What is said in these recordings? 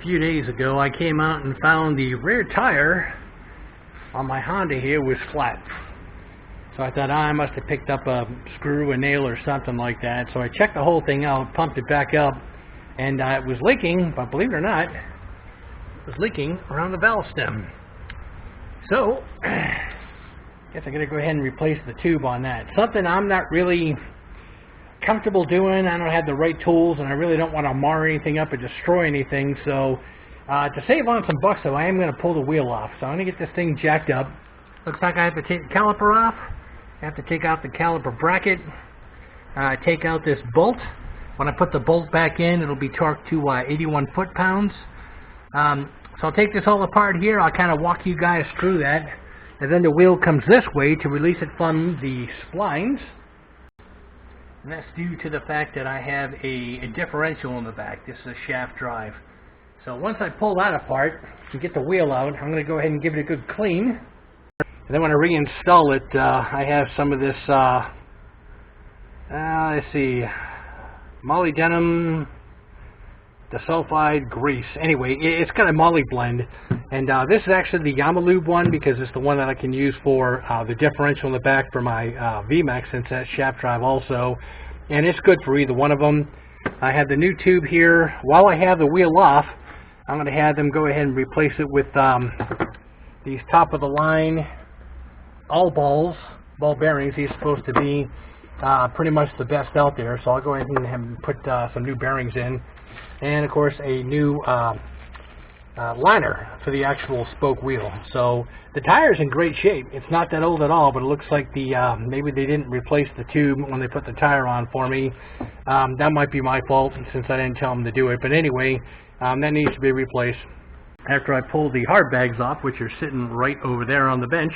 a few days ago I came out and found the rear tire on my Honda here was flat. So I thought, I must have picked up a screw, a nail, or something like that. So I checked the whole thing out, pumped it back up, and it was leaking, but believe it or not, it was leaking around the valve stem. So, I guess I'm going to go ahead and replace the tube on that. Something I'm not really comfortable doing. I don't have the right tools, and I really don't want to mar anything up or destroy anything. So, to save on some bucks, though, I am going to pull the wheel off. So I'm going to get this thing jacked up. Looks like I have to take the caliper off. I have to take out the caliper bracket. Take out this bolt. When I put the bolt back in, it'll be torqued to 81 foot-pounds. So I'll take this all apart here. I'll kind of walk you guys through that. And then the wheel comes this way to release it from the splines. And that's due to the fact that I have a differential in the back. This is a shaft drive. So once I pull that apart and get the wheel out, I'm going to go ahead and give it a good clean. And then when I reinstall it, I have some of this, let's see, molybdenum disulfide grease. Anyway, it's got a moly blend. And this is actually the Yamalube one because it's the one that I can use for the differential in the back for my VMAX, since that's shaft drive also. And it's good for either one of them. I have the new tube here. While I have the wheel off, I'm going to have them go ahead and replace it with these top of the line ball bearings. These are supposed to be pretty much the best out there. So I'll go ahead and have them put some new bearings in. And of course a new liner for the actual spoke wheel. So the tire's in great shape. It's not that old at all, but it looks like the maybe they didn't replace the tube when they put the tire on for me. That might be my fault since I didn't tell them to do it. But anyway, that needs to be replaced. After I pull the hard bags off, which are sitting right over there on the bench,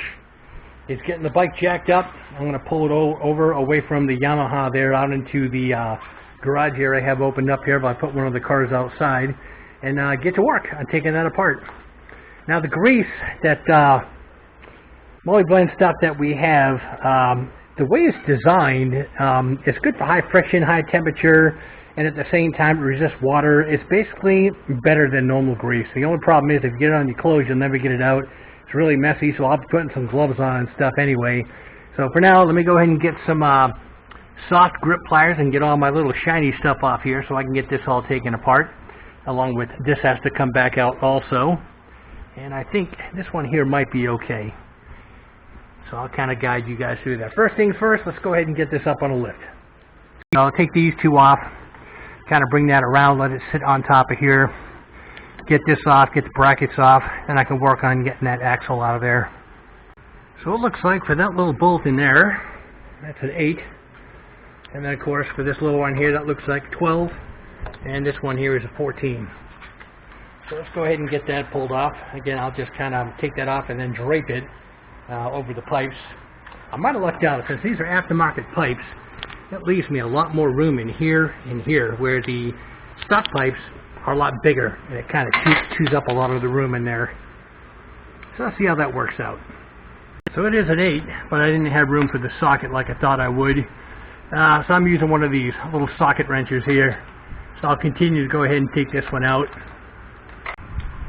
it's getting the bike jacked up. I'm going to pull it over away from the Yamaha there out into the garage area I have opened up here. But I put one of the cars outside and get to work on taking that apart. Now the grease, that moly blend stuff that we have, the way it's designed, it's good for high friction, high temperature, and at the same time it resists water. It's basically better than normal grease. The only problem is if you get it on your clothes, you'll never get it out. It's really messy, so I'll be putting some gloves on and stuff anyway. So for now, let me go ahead and get some soft grip pliers and get all my little shiny stuff off here so I can get this all taken apart. Along with this has to come back out also. And I think this one here might be okay. So I'll kind of guide you guys through that. First things first, let's go ahead and get this up on a lift. I'll take these two off, kind of bring that around, let it sit on top of here. Get this off, get the brackets off, and I can work on getting that axle out of there. So it looks like for that little bolt in there, that's an 8. And then of course for this little one here, that looks like 12. And this one here is a 14. So let's go ahead and get that pulled off. Again, I'll just kind of take that off and then drape it over the pipes. I might have lucked out since these are aftermarket pipes. That leaves me a lot more room in here and here, where the stock pipes are a lot bigger, and it kind of chews up a lot of the room in there. So let's see how that works out. So it is an 8, but I didn't have room for the socket like I thought I would. So I'm using one of these little socket wrenches here. So I'll continue to go ahead and take this one out.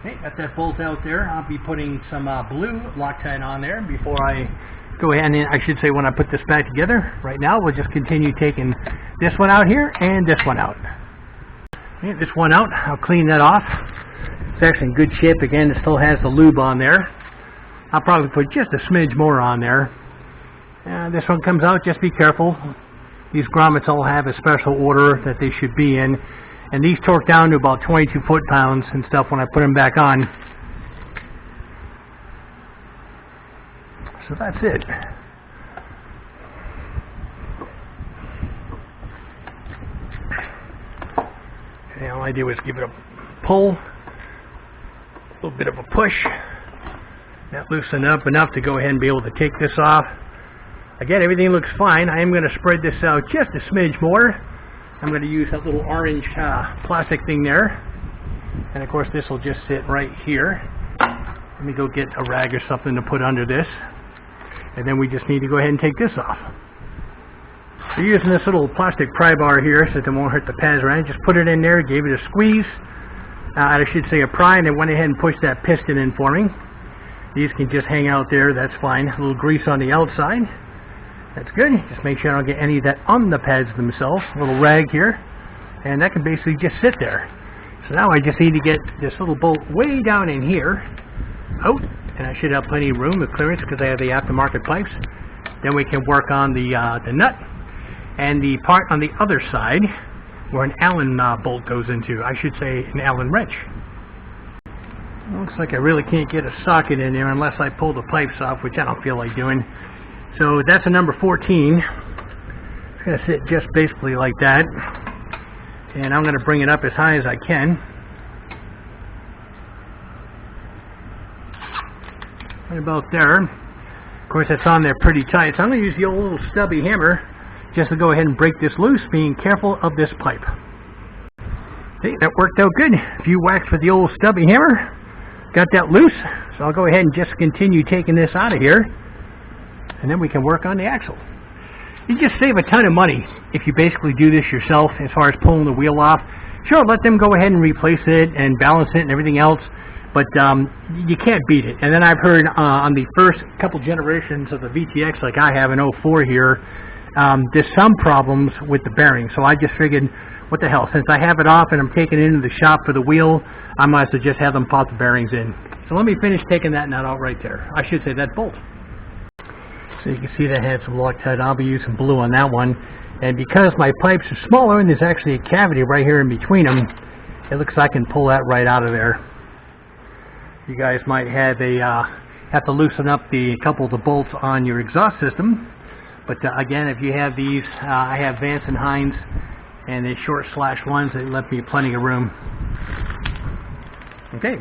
Okay, got that bolt out there. I'll be putting some blue Loctite on there before I go ahead and, I should say, when I put this back together. Right now we'll just continue taking this one out here and this one out. Okay, this one out, I'll clean that off. It's actually in good shape. Again, it still has the lube on there. I'll probably put just a smidge more on there. This one comes out, just be careful. These grommets all have a special order that they should be in. And these torque down to about 22 foot-pounds and stuff when I put them back on. So that's it. Okay, all I do is give it a pull, a little bit of a push. That loosened up enough to go ahead and be able to take this off. Again, everything looks fine. I am going to spread this out just a smidge more. I'm going to use that little orange plastic thing there. And of course this will just sit right here. Let me go get a rag or something to put under this. And then we just need to go ahead and take this off. So using this little plastic pry bar here so that it won't hurt the pads around. Just put it in there, gave it a squeeze. I should say a pry, and it went ahead and pushed that piston in for me. These can just hang out there, that's fine. A little grease on the outside. That's good. Just make sure I don't get any of that on the pads themselves. A little rag here. And that can basically just sit there. So now I just need to get this little bolt way down in here. Out. And I should have plenty of room with clearance because I have the aftermarket pipes. Then we can work on the nut. And the part on the other side where an Allen bolt goes into. I should say an Allen wrench. Looks like I really can't get a socket in there unless I pull the pipes off, which I don't feel like doing. So that's a number 14. It's going to sit just basically like that. And I'm going to bring it up as high as I can. Right about there. Of course, it's on there pretty tight. So I'm going to use the old little stubby hammer just to go ahead and break this loose, being careful of this pipe. See, that worked out good. A few whacks with the old stubby hammer. Got that loose, so I'll go ahead and just continue taking this out of here, and then we can work on the axle. You just save a ton of money if you basically do this yourself as far as pulling the wheel off. Sure, let them go ahead and replace it and balance it and everything else, but you can't beat it. And then I've heard on the first couple generations of the VTX, like I have in 04 here, there's some problems with the bearing, so I just figured, what the hell, since I have it off and I'm taking it into the shop for the wheel, I might as well just have them pop the bearings in. So let me finish taking that nut out right there. I should say that bolt. So you can see that had some Loctite. I'll be using blue on that one. And because my pipes are smaller and there's actually a cavity right here in between them, it looks like I can pull that right out of there. You guys might have to loosen up a couple of the bolts on your exhaust system. But again, if you have these, I have Vance and Hines, and the short slash ones that left me plenty of room. Okay,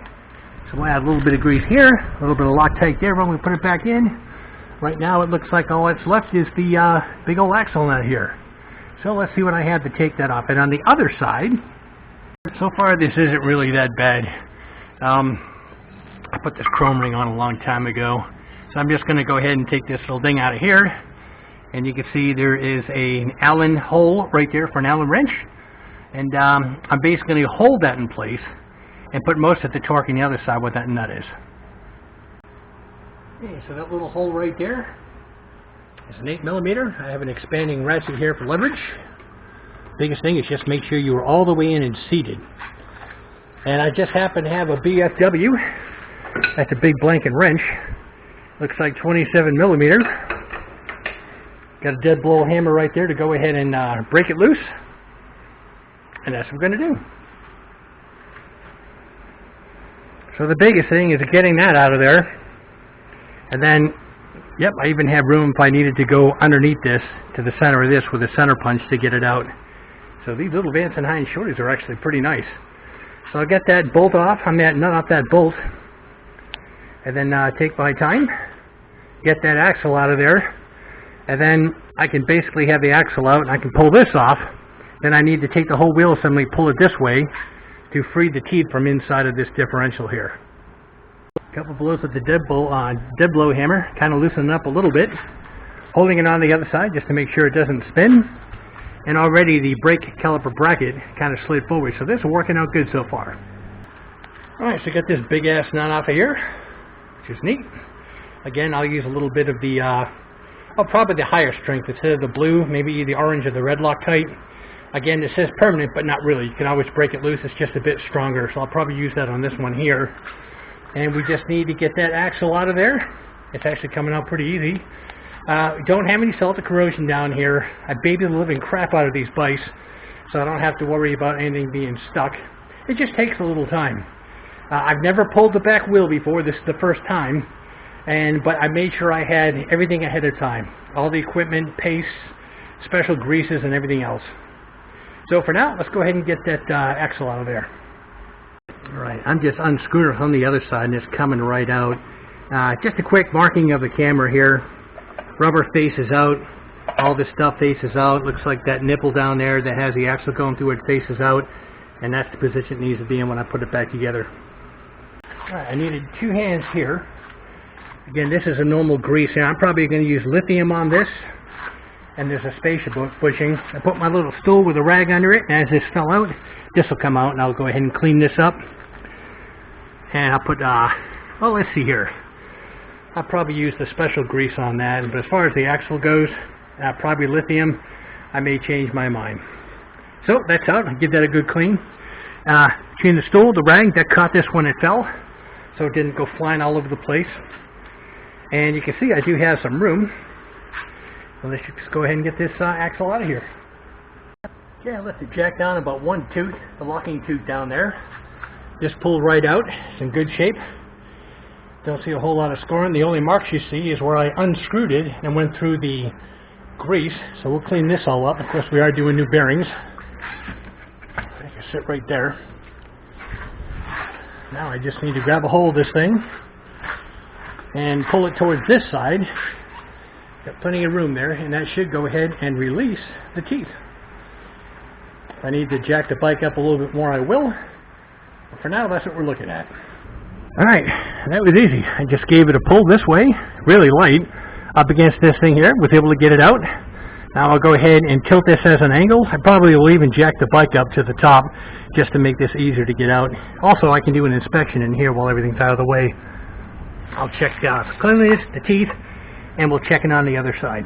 so we'll add a little bit of grease here, a little bit of Loctite there when we put it back in. Right now it looks like all that's left is the big old axle nut here. So let's see what I have to take that off. And on the other side, so far this isn't really that bad. I put this chrome ring on a long time ago. So I'm just going to go ahead and take this little thing out of here. And you can see there is an Allen hole right there for an Allen wrench. And I'm basically going to hold that in place and put most of the torque on the other side where that nut is. Okay, so that little hole right there is an 8mm. I have an expanding ratchet here for leverage. Biggest thing is just make sure you are all the way in and seated. And I just happen to have a BFW. That's a big blanket wrench. Looks like 27mm. Got a dead blow hammer right there to go ahead and break it loose. And that's what we're going to do. So the biggest thing is getting that out of there. And then, yep, I even have room if I needed to go underneath this to the center of this with a center punch to get it out. So these little Vance and Hines shorties are actually pretty nice. So I'll get that bolt off, nut off that bolt. And then take my time, get that axle out of there. And then I can basically have the axle out and I can pull this off. Then I need to take the whole wheel assembly, pull it this way to free the teeth from inside of this differential here. A couple blows with the dead blow hammer, kind of loosen it up a little bit. Holding it on the other side just to make sure it doesn't spin. And already the brake caliper bracket kind of slid forward. So this is working out good so far. Alright, so I got this big ass nut off of here, which is neat. Again, I'll use a little bit of the probably the higher strength instead of the blue, maybe the orange or the red Loctite. Again, this is permanent, but not really. You can always break it loose. It's just a bit stronger, so I'll probably use that on this one here. And we just need to get that axle out of there. It's actually coming out pretty easy. Don't have any salt or corrosion down here. I baby the living crap out of these bikes, so I don't have to worry about anything being stuck. It just takes a little time. I've never pulled the back wheel before. This is the first time. But I made sure I had everything ahead of time. All the equipment, paste, special greases, and everything else. So for now, let's go ahead and get that axle out of there. Alright, I'm just unscrewing it on the other side and it's coming right out. Just a quick marking of the camera here. Rubber faces out. All this stuff faces out. Looks like that nipple down there that has the axle going through it faces out. And that's the position it needs to be in when I put it back together. Alright, I needed 2 hands here. Again, this is a normal grease here. I'm probably going to use lithium on this. And there's a spacer bushing. I put my little stool with a rag under it, and as this fell out, this will come out, and I'll go ahead and clean this up. And I'll put, well, let's see here. I'll probably use the special grease on that, but as far as the axle goes, probably lithium. I may change my mind. So that's out. I'll give that a good clean. Between the stool, the rag, that caught this when it fell, so it didn't go flying all over the place. And you can see I do have some room. So let's just go ahead and get this axle out of here. Okay, I left the jack down about one tooth, the locking tooth down there. Just pulled right out. It's in good shape. Don't see a whole lot of scoring. The only marks you see is where I unscrewed it and went through the grease. So we'll clean this all up. Of course, we are doing new bearings. I can sit right there. Now I just need to grab a hold of this thing and pull it towards this side. Got plenty of room there, and that should go ahead and release the teeth. If I need to jack the bike up a little bit more, I will. But for now, that's what we're looking at. Alright, that was easy. I just gave it a pull this way, really light, up against this thing here. Was able to get it out. Now I'll go ahead and tilt this as an angle. I probably will even jack the bike up to the top just to make this easier to get out. Also, I can do an inspection in here while everything's out of the way. I'll check the cleanliness, the teeth, and we'll check it on the other side.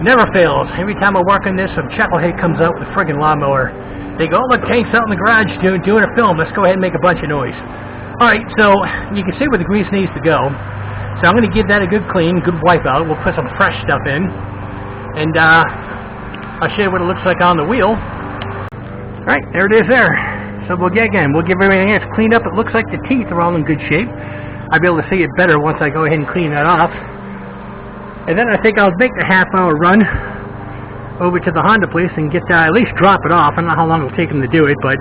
Never fails. Every time I work on this, some chucklehead comes out with a friggin' lawnmower. They go, oh, look, Tank's out in the garage doing a film. Let's go ahead and make a bunch of noise. Alright, so you can see where the grease needs to go. So I'm going to give that a good clean, good wipe out. We'll put some fresh stuff in. And I'll show you what it looks like on the wheel. Alright, there it is there. So we'll give everything else cleaned up. It looks like the teeth are all in good shape. I'll be able to see it better once I go ahead and clean that off. And then I think I'll make the half-hour run over to the Honda place and get at least drop it off. I don't know how long it'll take them to do it, but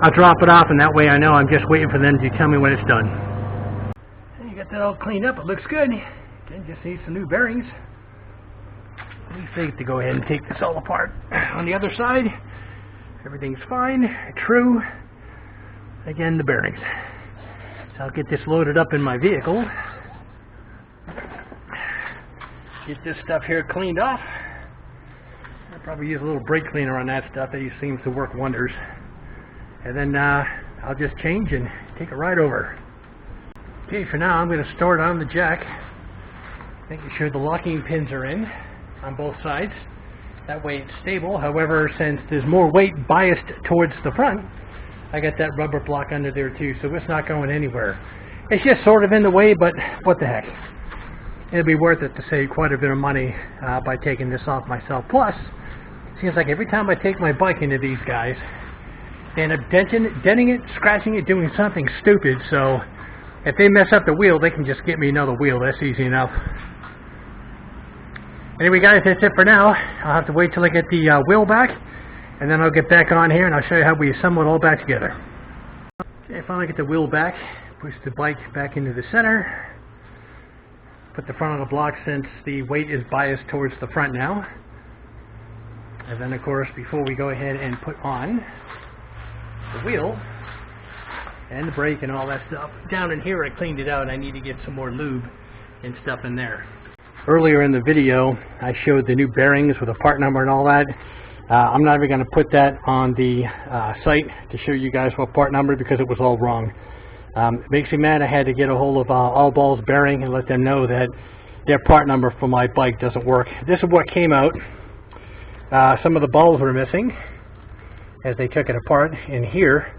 I'll drop it off, and that way I know I'm just waiting for them to tell me when it's done. And you got that all cleaned up. It looks good. Again, just need some new bearings. We think to go ahead and take this all apart. On the other side, everything's fine, true. Again, the bearings. So I'll get this loaded up in my vehicle. Get this stuff here cleaned off. I'll probably use a little brake cleaner on that stuff. That seems to work wonders. And then I'll just change and take a ride over. Okay, for now I'm going to store it on the jack, making sure the locking pins are in on both sides. That way it's stable. However, since there's more weight biased towards the front, I got that rubber block under there too, so it's not going anywhere. It's just sort of in the way, but what the heck. It'll be worth it to save quite a bit of money by taking this off myself. Plus, it seems like every time I take my bike into these guys, they end up denting it, scratching it, doing something stupid. So if they mess up the wheel, they can just get me another wheel. That's easy enough. Anyway, guys, that's it for now. I'll have to wait till I get the wheel back, and then I'll get back on here and I'll show you how we assemble it all back together. Okay, finally get the wheel back. Push the bike back into the center. Put the front of the block since the weight is biased towards the front now. And then, of course, before we go ahead and put on the wheel and the brake and all that stuff, down in here I cleaned it out. I need to get some more lube and stuff in there. Earlier in the video I showed the new bearings with a part number and all that. I'm not even going to put that on the site to show you guys what part number, because it was all wrong. It makes me mad. I had to get a hold of All Balls Bearing and let them know that their part number for my bike doesn't work. This is what came out. Some of the balls were missing as they took it apart in here,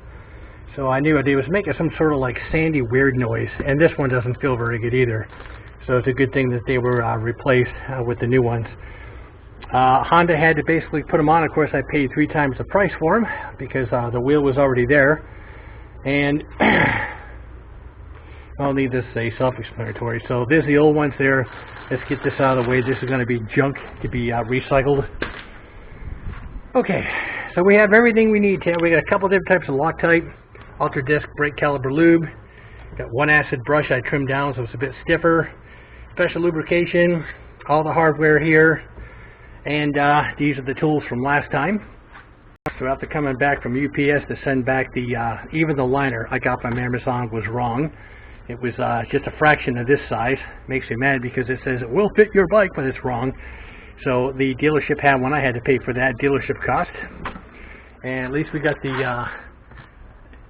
so I knew it was making some sort of like sandy weird noise, and this one doesn't feel very good either. So it's a good thing that they were replaced with the new ones. Honda had to basically put them on. Of course, I paid 3 times the price for them because the wheel was already there. And I'll need this say self-explanatory. So there's the old ones there. Let's get this out of the way. This is going to be junk to be recycled. Okay, so we have everything we need. We got a couple different types of Loctite, Ultra Disc brake caliper lube. Got one acid brush I trimmed down so it's a bit stiffer. Special lubrication, all the hardware here, and these are the tools from last time. So after coming back from UPS to send back the even the liner I got from Amazon was wrong. It was just a fraction of this size. Makes me mad because it says it will fit your bike, but it's wrong. So the dealership had one. I had to pay for that dealership cost. And at least we got the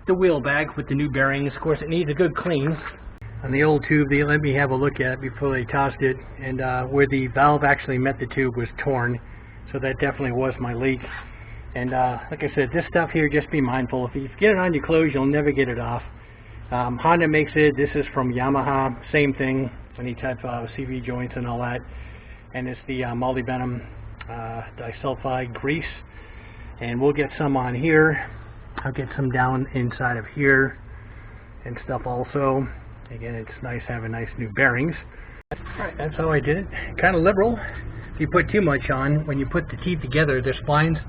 the wheel back with the new bearings. Of course, it needs a good clean. On the old tube, they let me have a look at it before they tossed it, and where the valve actually met the tube was torn, so that definitely was my leak. And like I said, this stuff here, just be mindful. If you get it on your clothes, you'll never get it off. Honda makes it. This is from Yamaha. Same thing. Any type of CV joints and all that. And it's the molybdenum disulfide grease. And we'll get some on here. I'll get some down inside of here and stuff also. Again, it's nice having nice new bearings. Alright, that's how I did it. Kind of liberal. If you put too much on, when you put the teeth together, the splines,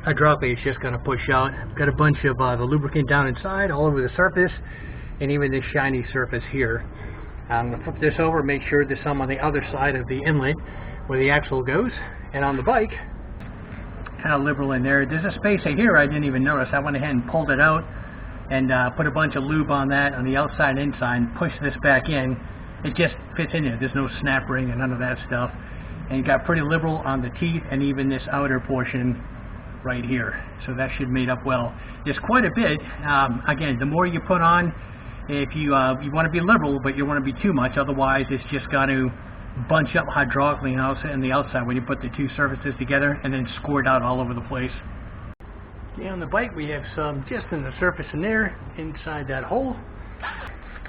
hydraulically it's just going to push out. Got a bunch of the lubricant down inside, all over the surface, and even this shiny surface here. I'm going to flip this over, make sure there's some on the other side of the inlet where the axle goes. And on the bike, kind of liberal in there. There's a space in here I didn't even notice. I went ahead and pulled it out and put a bunch of lube on that on the outside and inside, and push this back in. It just fits in there. There's no snap ring and none of that stuff. And you got pretty liberal on the teeth and even this outer portion right here. So that should mate up well. There's quite a bit. Again, the more you put on, if you want to be liberal, but you want to be too much, otherwise it's just got to bunch up hydraulically and the outside when you put the two surfaces together, and then squirt out all over the place. Okay, on the bike we have some just in the surface in there, inside that hole.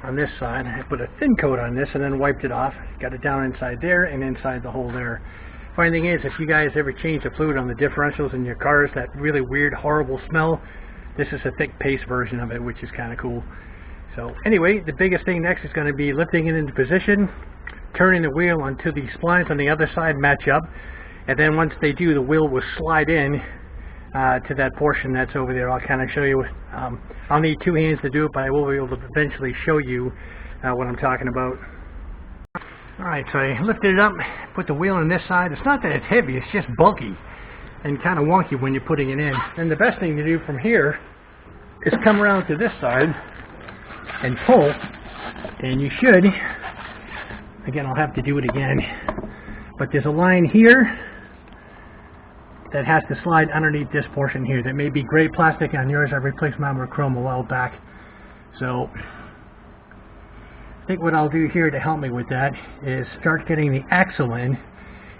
On this side I put a thin coat on this and then wiped it off. Got it down inside there and inside the hole there. Funny thing is, if you guys ever change the fluid on the differentials in your cars, that really weird horrible smell, this is a thick paste version of it, which is kind of cool. So anyway, the biggest thing next is going to be lifting it into position, turning the wheel until the splines on the other side match up, and then once they do, the wheel will slide in to that portion that's over there. I'll kind of show you. I'll need two hands to do it, but I will be able to eventually show you what I'm talking about. Alright, so I lifted it up, put the wheel on this side. It's not that it's heavy, it's just bulky and kind of wonky when you're putting it in. And the best thing to do from here is come around to this side and pull, and you should, again I'll have to do it again, but there's a line here that has to slide underneath this portion here. That may be gray plastic on yours. I replaced mine with chrome a while back. So I think what I'll do here to help me with that is start getting the axle in,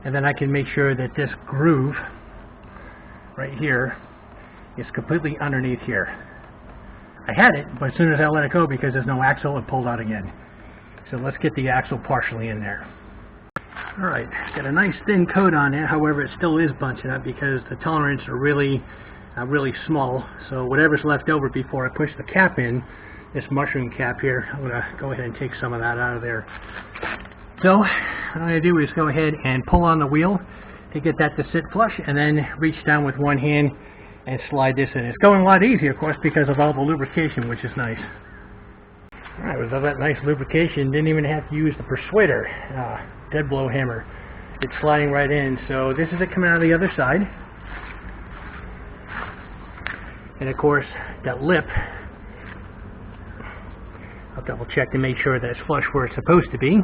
and then I can make sure that this groove right here is completely underneath here. I had it, but as soon as I let it go, because there's no axle, it pulled out again. So let's get the axle partially in there. Alright, got a nice thin coat on it. However, it still is bunching up because the tolerance are really small. So whatever's left over before I push the cap in, this mushroom cap here, I'm going to go ahead and take some of that out of there. So what I'm going to do is go ahead and pull on the wheel to get that to sit flush, and then reach down with one hand and slide this in. It's going a lot easier, of course, because of all the lubrication, which is nice. Alright, with all that nice lubrication, didn't even have to use the persuader dead blow hammer. It's sliding right in. So this is it coming out of the other side. And of course, that lip, I'll double check to make sure that it's flush where it's supposed to be.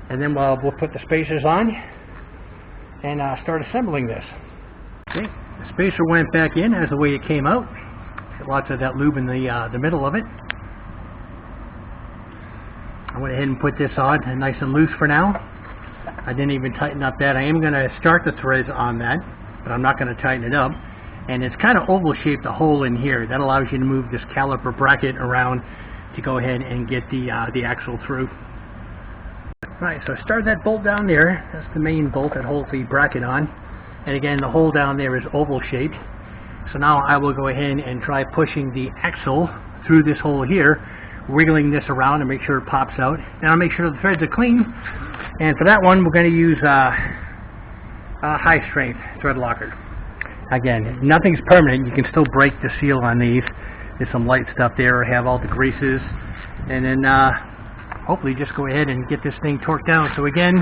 And then we'll put the spacers on and start assembling this. Okay, the spacer went back in as the way it came out. Got lots of that lube in the middle of it. I went ahead and put this on nice and loose for now. I didn't even tighten up that. I am going to start the threads on that, but I'm not going to tighten it up. And it's kind of oval shaped, the hole in here. That allows you to move this caliper bracket around to go ahead and get the axle through. Alright, so I started that bolt down there. That's the main bolt that holds the bracket on. And again, the hole down there is oval shaped. So now I will go ahead and try pushing the axle through this hole here, wiggling this around to make sure it pops out. Then I'll make sure the threads are clean. And for that one, we're going to use a high strength thread locker. Again, nothing's permanent. You can still break the seal on these. There's some light stuff there. Have all the greases. And then hopefully just go ahead and get this thing torqued down. So again,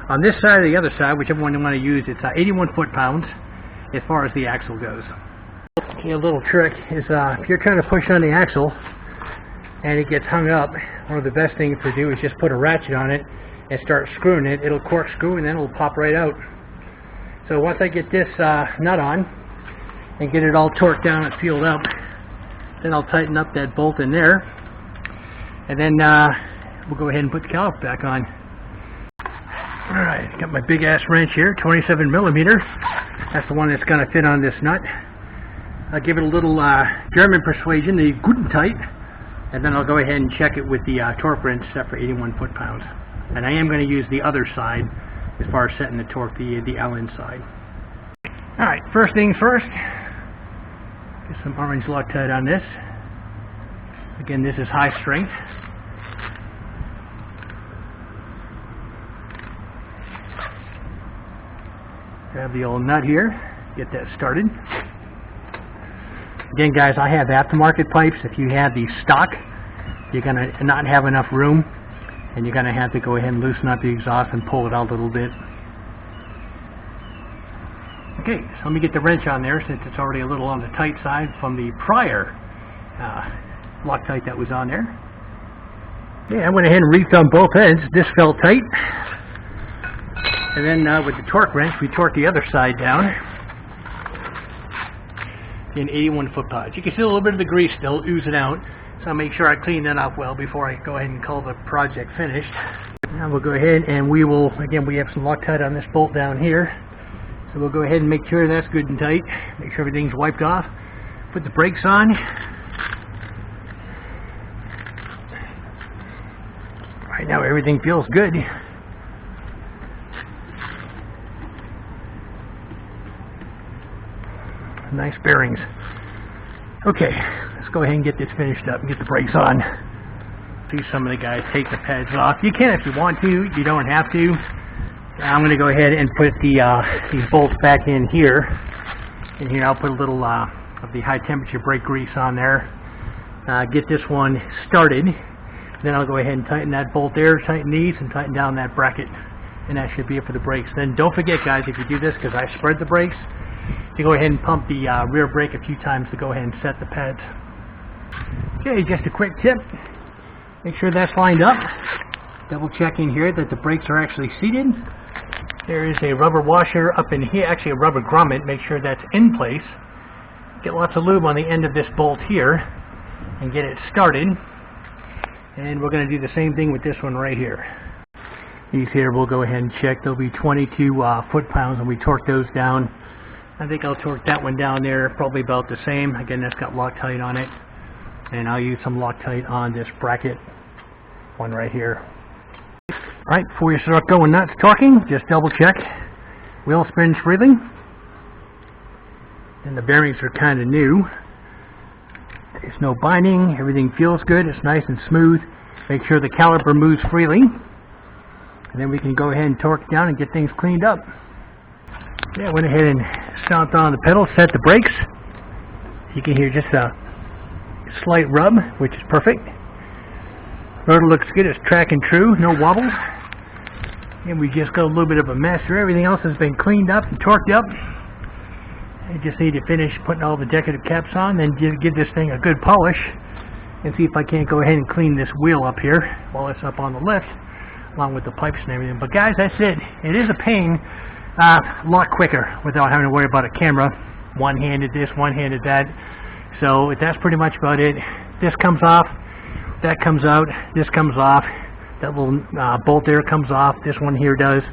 on this side or the other side, whichever one you want to use, it's 81 foot-pounds as far as the axle goes. Okay, a little trick is if you're trying to push on the axle and it gets hung up, one of the best things to do is just put a ratchet on it and start screwing it. It'll corkscrew and then it'll pop right out. So once I get this nut on and get it all torqued down and sealed up, Then I'll tighten up that bolt in there, and then we'll go ahead and put the caliper back on. Alright, got my big ass wrench here, 27 millimeter. That's the one that's going to fit on this nut. I'll give it a little German persuasion, the guten tight, and then I'll go ahead and check it with the torque wrench set for 81 foot-pounds. And I am going to use the other side as far as setting the torque, the Allen side. Alright, first things first, get some orange Loctite on this. Again, this is high strength. Grab the old nut here, get that started. Again, guys, I have aftermarket pipes. If you have the stock, you're going to not have enough room, and you're going to have to go ahead and loosen up the exhaust and pull it out a little bit. Okay, so let me get the wrench on there since it's already a little on the tight side from the prior Loctite that was on there. Yeah, I went ahead and reefed on both ends. This felt tight. And then with the torque wrench, we torqued the other side down in 81 foot-pounds. You can see a little bit of the grease still oozing out, so I'll make sure I clean that up well before I go ahead and call the project finished. Now we'll go ahead and we will, again, we have some Loctite on this bolt down here, so we'll go ahead and make sure that's good and tight, make sure everything's wiped off, put the brakes on. Right now everything feels good. Nice bearings. Okay, let's go ahead and get this finished up and get the brakes on. See some of the guys take the pads off. You can if you want to, you don't have to. I'm going to go ahead and put these bolts back in here. And here I'll put a little of the high temperature brake grease on there. Get this one started. Then I'll go ahead and tighten that bolt there, tighten these, and tighten down that bracket. And that should be it for the brakes. Then don't forget, guys, if you do this, because I spread the brakes, to go ahead and pump the rear brake a few times to go ahead and set the pads. Okay, just a quick tip. Make sure that's lined up. Double check in here that the brakes are actually seated. There is a rubber washer up in here, actually a rubber grommet. Make sure that's in place. Get lots of lube on the end of this bolt here and get it started. And we're going to do the same thing with this one right here. These here we'll go ahead and check. They'll be 22 foot-pounds, and we torque those down. I think I'll torque that one down there probably about the same. Again, that's got Loctite on it. And I'll use some Loctite on this bracket one right here. Alright, before you start going nuts torquing, just double check. Wheel spins freely. And the bearings are kind of new. There's no binding. Everything feels good. It's nice and smooth. Make sure the caliper moves freely. And then we can go ahead and torque down and get things cleaned up. Yeah, I went ahead and stomped on the pedal, set the brakes. You can hear just a slight rub, which is perfect. Rotor looks good, it's tracking true, no wobble. And we just got a little bit of a mess here. Everything else has been cleaned up and torqued up. I just need to finish putting all the decorative caps on, then give this thing a good polish and see if I can't go ahead and clean this wheel up here while it's up on the lift, along with the pipes and everything. But guys, that's it. It is a pain. A lot quicker without having to worry about a camera, one-handed this, one-handed that. So that's pretty much about it. This comes off, that comes out, this comes off, that little bolt there comes off, this one here does.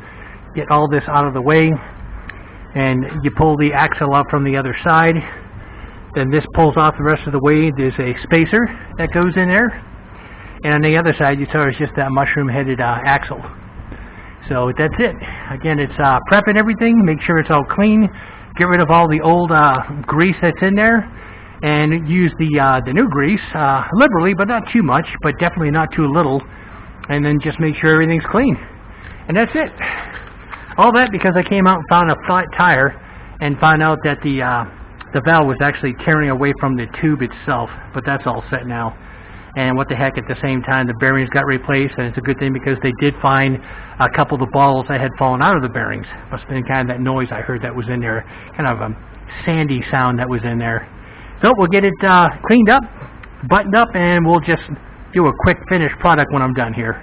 Get all this out of the way, and you pull the axle up from the other side. Then this pulls off the rest of the way. There's a spacer that goes in there, and on the other side you saw it's just that mushroom-headed axle. So that's it. Again, it's prepping everything, make sure it's all clean, get rid of all the old grease that's in there, and use the new grease liberally, but not too much, but definitely not too little, and then just make sure everything's clean. And that's it. All that because I came out and found a flat tire and found out that the valve was actually tearing away from the tube itself, but that's all set now. And what the heck, at the same time, the bearings got replaced, and it's a good thing because they did find a couple of the balls that had fallen out of the bearings. Must have been kind of that noise I heard that was in there, kind of a sandy sound that was in there. So we'll get it cleaned up, buttoned up, and we'll just do a quick finished product when I'm done here.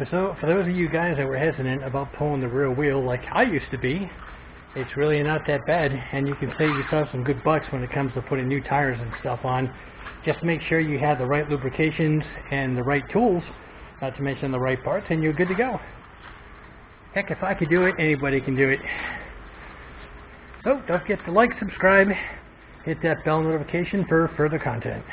So, for those of you guys that were hesitant about pulling the rear wheel like I used to be, it's really not that bad, and you can save yourself some good bucks when it comes to putting new tires and stuff on. Just make sure you have the right lubrications and the right tools, not to mention the right parts, and you're good to go. Heck, if I could do it, anybody can do it. So, don't forget to like, subscribe, hit that bell notification for further content.